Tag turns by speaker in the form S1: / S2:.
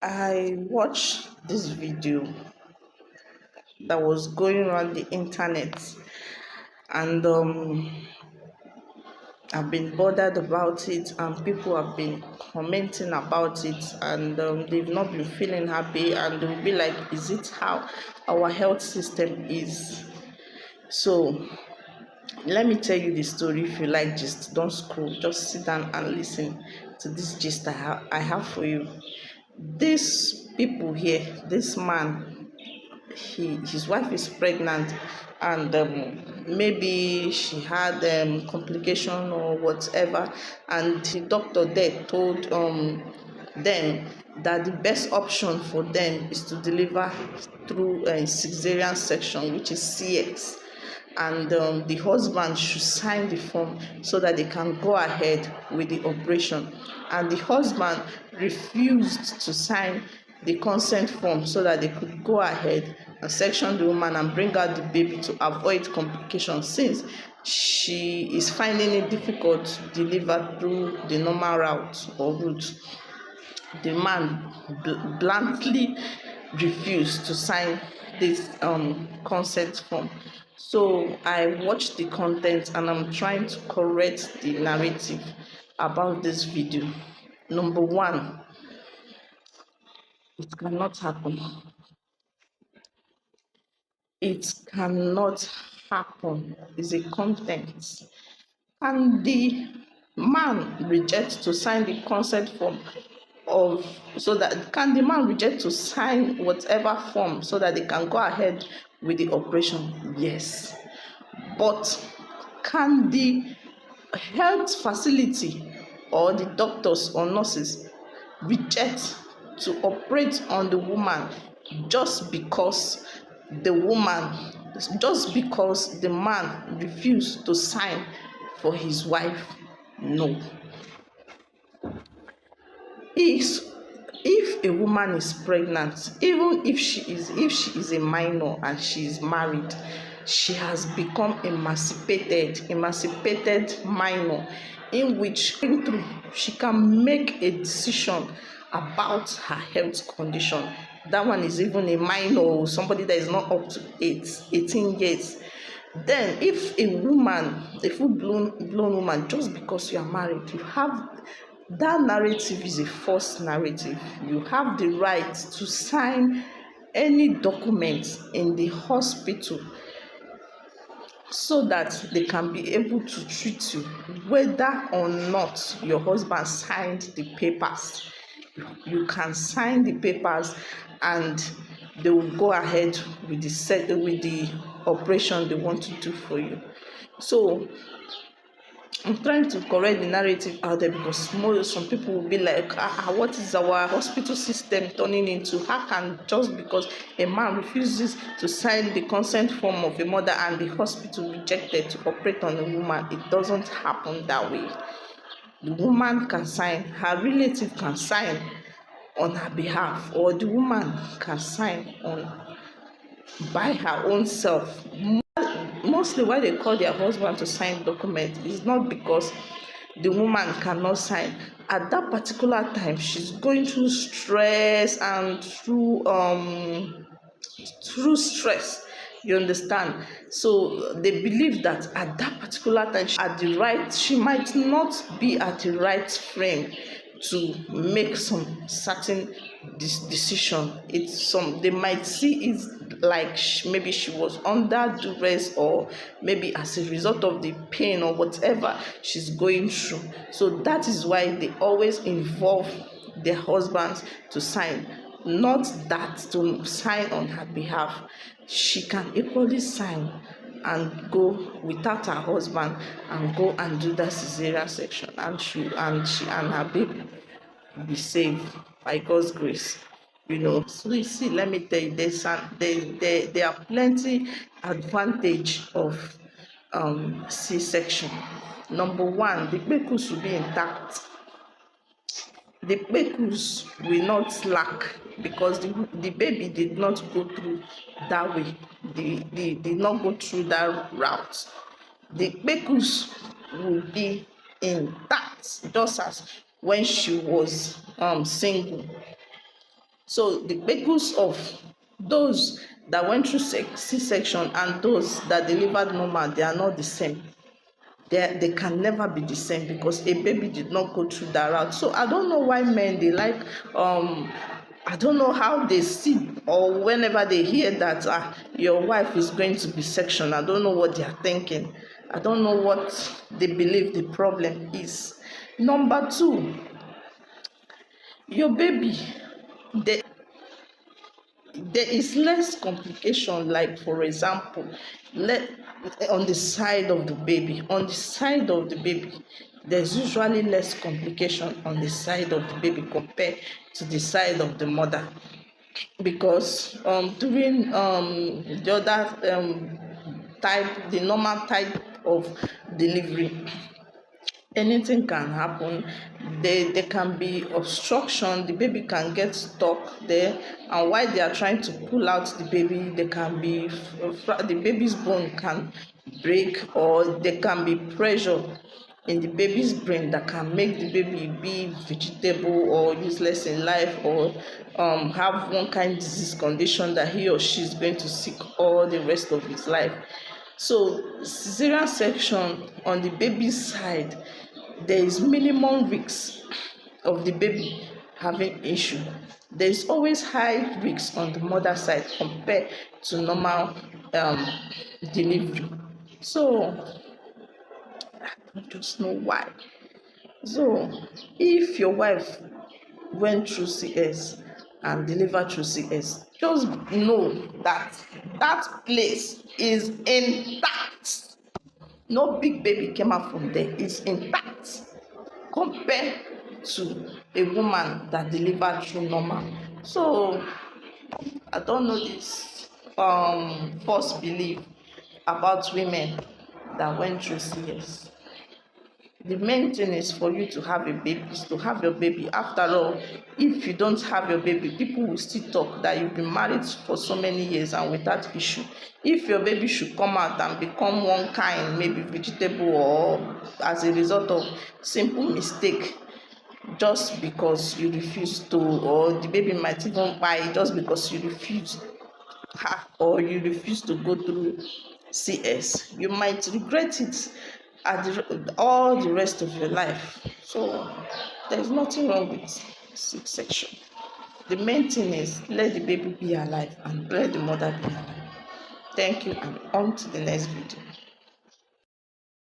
S1: I watched this video that was going around the internet, and I've been bothered about it, and people have been commenting about it, and they've not been feeling happy, and they'll be like, is it how our health system is? So let me tell you the story. If you like gist, don't scroll, just sit down and listen to this gist I have for you. These people here, this man, his wife is pregnant, and maybe she had complication or whatever, and the doctor there told them that the best option for them is to deliver through a cesarean section, which is CX, and the husband should sign the form so that they can go ahead with the operation. And the husband refused to sign the consent form so that they could go ahead and section the woman and bring out the baby to avoid complications, since she is finding it difficult to deliver through the normal route. The man bluntly refused to sign this consent form. So I watched the content, and I'm trying to correct the narrative about this video. Number one, it cannot happen. It cannot happen. It's a content. And the man reject to sign the consent form of so that can the man reject to sign whatever form so that they can go ahead with the operation? Yes. But can the health facility or the doctors or nurses reject to operate on the woman just because the man refused to sign for his wife? No. If a woman is pregnant, even if she is a minor and she is married, she has become emancipated minor, in which she can make a decision about her health condition. That one is even a minor, somebody that is not up to 18 years. Then if a full-blown woman, just because you are married, you have that narrative is a false narrative. You have the right to sign any document in the hospital so that they can be able to treat you, whether or not your husband signed the papers. You can sign the papers, and they will go ahead with the operation they want to do for you. So I'm trying to correct the narrative out there, because some people will be like, what is our hospital system turning into? How can, just because a man refuses to sign the consent form of a mother and the hospital rejected to operate on a woman? It doesn't happen that way. The woman can sign, her relative can sign on her behalf, or the woman can sign on by her own self. Mostly why they call their husband to sign document is not because the woman cannot sign. At that particular time, she's going through stress and through stress. You understand? So they believe that at that particular time, she might not be at the right frame to make some certain decision. They might see it like maybe she was under duress, or maybe as a result of the pain or whatever she's going through. So that is why they always involve their husbands to sign, not that to sign on her behalf. She can equally sign and go without her husband and go and do that cesarean section, and she and her baby will be saved by God's grace. So you see, let me tell you, there are plenty advantage of C-section. Number one, the pekus will be intact. The pekus will not lack, because the baby did not go through that way. They did not go through that route. The pekus will be intact, just as when she was single. So the bagels of those that went through C-section and those that delivered normal, they are not the same. They can never be the same because a baby did not go through that route. So I don't know why men they like I don't know how they see, or whenever they hear that your wife is going to be section, I don't know what they are thinking. I don't know what they believe the problem is. Number two, your baby, they there is less complication, like for example, let on the side of the baby, there's usually less complication on the side of the baby compared to the side of the mother, because during the other type, the normal type of delivery, anything can happen. There can be obstruction, the baby can get stuck there, and while they are trying to pull out the baby, there can be the baby's bone can break, or there can be pressure in the baby's brain that can make the baby be vegetable or useless in life, or have one kind of disease condition that he or she is going to seek all the rest of his life. So cesarean section on the baby's side, there is minimum risk of the baby having issue. There is always high risk on the mother side compared to normal delivery. So I don't just know why. So if your wife went through CS and delivered through CS, just know that that place is intact. No big baby came out from there. It's intact compared to a woman that delivered through normal. So I don't know this false belief about women that went through CS. The main thing is for you to have a baby, is to have your baby. After all, if you don't have your baby, people will still talk that you've been married for so many years and without issue. If your baby should come out and become one kind, maybe vegetable, or as a result of simple mistake, just because you refuse to, or the baby might even die just because you refuse, or you refuse to go through CS, you might regret it all the rest of your life. So there's nothing wrong with C-section. The main thing is let the baby be alive and let the mother be alive. Thank you, and on to the next video.